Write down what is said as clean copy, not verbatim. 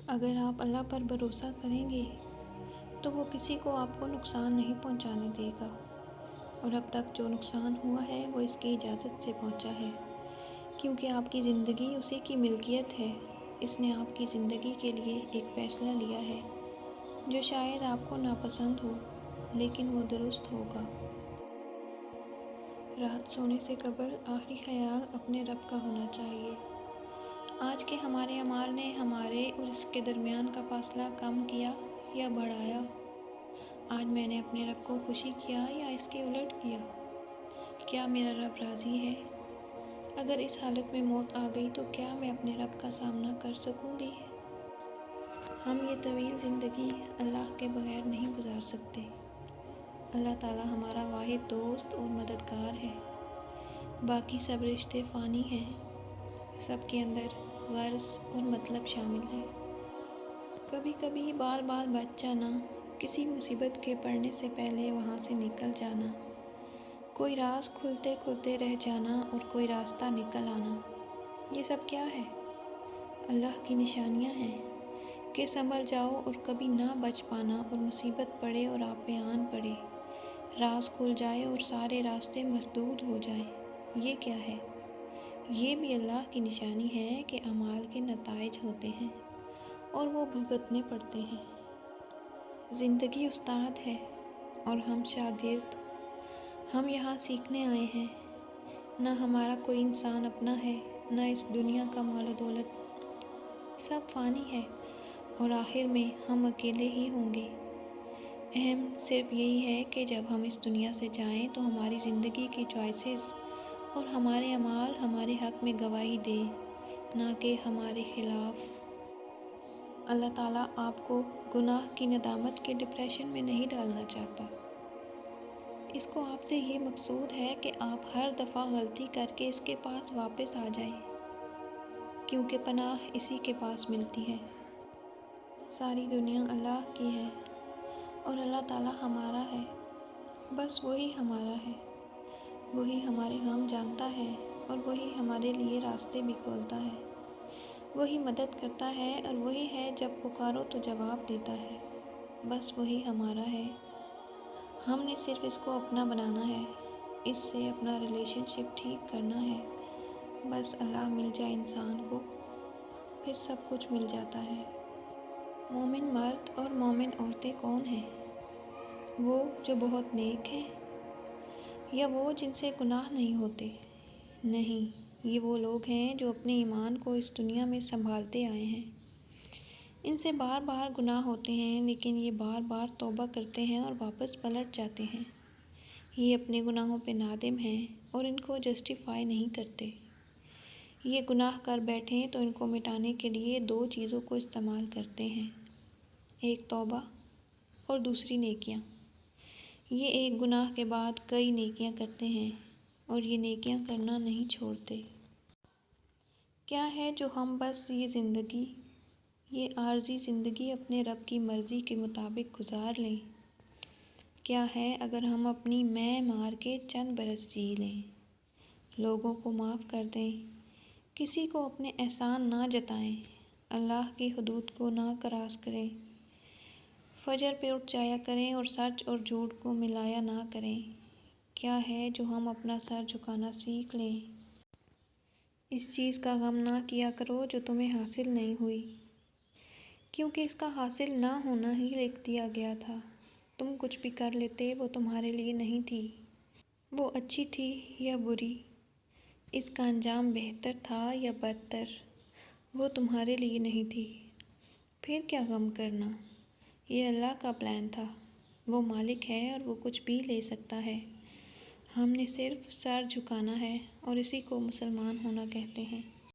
اگر آپ اللہ پر بھروسہ کریں گے تو وہ کسی کو آپ کو نقصان نہیں پہنچانے دے گا، اور اب تک جو نقصان ہوا ہے وہ اس کی اجازت سے پہنچا ہے، کیونکہ آپ کی زندگی اسی کی ملکیت ہے۔ اس نے آپ کی زندگی کے لیے ایک فیصلہ لیا ہے جو شاید آپ کو ناپسند ہو، لیکن وہ درست ہوگا۔ رات سونے سے قبل آخری خیال اپنے رب کا ہونا چاہیے۔ آج کے ہمارے اعمال نے ہمارے اور اس کے درمیان کا فاصلہ کم کیا یا بڑھایا؟ آج میں نے اپنے رب کو خوشی کیا یا اس کے الٹ کیا؟ کیا میرا رب راضی ہے؟ اگر اس حالت میں موت آ گئی تو کیا میں اپنے رب کا سامنا کر سکوں گی؟ ہم یہ طویل زندگی اللہ کے بغیر نہیں گزار سکتے۔ اللہ تعالیٰ ہمارا واحد دوست اور مددگار ہے۔ باقی سب رشتے فانی ہیں، سب کے اندر غرض اور مطلب شامل ہے۔ کبھی کبھی بال بال بچ جانا، کسی مصیبت کے پڑنے سے پہلے وہاں سے نکل جانا، کوئی راز کھلتے کھلتے رہ جانا اور کوئی راستہ نکل آنا، یہ سب کیا ہے؟ اللہ کی نشانیاں ہیں کہ سنبھل جاؤ اور کبھی نہ بچ پانا، اور مصیبت پڑے اور آپ پہ آن پڑے، راز کھل جائے اور سارے راستے مسدود ہو جائیں، یہ کیا ہے؟ یہ بھی اللہ کی نشانی ہے کہ اعمال کے نتائج ہوتے ہیں اور وہ بھگتنے پڑتے ہیں۔ زندگی استاد ہے اور ہم شاگرد۔ ہم یہاں سیکھنے آئے ہیں۔ نہ ہمارا کوئی انسان اپنا ہے، نہ اس دنیا کا مال و دولت، سب فانی ہے اور آخر میں ہم اکیلے ہی ہوں گے۔ اہم صرف یہی ہے کہ جب ہم اس دنیا سے جائیں تو ہماری زندگی کی چوائسز اور ہمارے اعمال ہمارے حق میں گواہی دیں، نہ کہ ہمارے خلاف۔ اللہ تعالیٰ آپ کو گناہ کی ندامت کے ڈپریشن میں نہیں ڈالنا چاہتا۔ اس کو آپ سے یہ مقصود ہے کہ آپ ہر دفعہ غلطی کر کے اس کے پاس واپس آ جائیں، کیونکہ پناہ اسی کے پاس ملتی ہے۔ ساری دنیا اللہ کی ہے اور اللہ تعالیٰ ہمارا ہے، بس وہی ہمارا ہے، وہی ہمارے غم جانتا ہے اور وہی ہمارے لیے راستے بھی کھولتا ہے، وہی مدد کرتا ہے اور وہی ہے جب پکارو تو جواب دیتا ہے، بس وہی ہمارا ہے۔ ہم نے صرف اس کو اپنا بنانا ہے، اس سے اپنا ریلیشن شپ ٹھیک کرنا ہے۔ بس اللہ مل جائے انسان کو، پھر سب کچھ مل جاتا ہے۔ مومن مرد اور مومن عورتیں کون ہیں؟ وہ جو بہت نیک ہیں یا وہ جن سے گناہ نہیں ہوتے؟ نہیں، یہ وہ لوگ ہیں جو اپنے ایمان کو اس دنیا میں سنبھالتے آئے ہیں۔ ان سے بار بار گناہ ہوتے ہیں، لیکن یہ بار بار توبہ کرتے ہیں اور واپس پلٹ جاتے ہیں۔ یہ اپنے گناہوں پہ نادم ہیں اور ان کو جسٹیفائی نہیں کرتے۔ یہ گناہ کر بیٹھیں تو ان کو مٹانے کے لیے دو چیزوں کو استعمال کرتے ہیں، ایک توبہ اور دوسری نیکیاں۔ یہ ایک گناہ کے بعد کئی نیکیاں کرتے ہیں اور یہ نیکیاں کرنا نہیں چھوڑتے۔ کیا ہے جو ہم بس یہ زندگی، یہ عارضی زندگی اپنے رب کی مرضی کے مطابق گزار لیں؟ کیا ہے اگر ہم اپنی میں مار کے چند برس جی لیں، لوگوں کو معاف کر دیں، کسی کو اپنے احسان نہ جتائیں، اللہ کی حدود کو نہ کراس کریں، فجر پہ اٹھ جایا کریں اور سچ اور جھوٹ کو ملایا نہ کریں؟ کیا ہے جو ہم اپنا سر جھکانا سیکھ لیں؟ اس چیز کا غم نہ کیا کرو جو تمہیں حاصل نہیں ہوئی، کیونکہ اس کا حاصل نہ ہونا ہی لکھ دیا گیا تھا۔ تم کچھ بھی کر لیتے وہ تمہارے لیے نہیں تھی، وہ اچھی تھی یا بری، اس کا انجام بہتر تھا یا بدتر، وہ تمہارے لیے نہیں تھی، پھر کیا غم کرنا؟ یہ اللہ کا پلان تھا، وہ مالک ہے اور وہ کچھ بھی لے سکتا ہے۔ ہم نے صرف سر جھکانا ہے اور اسی کو مسلمان ہونا کہتے ہیں۔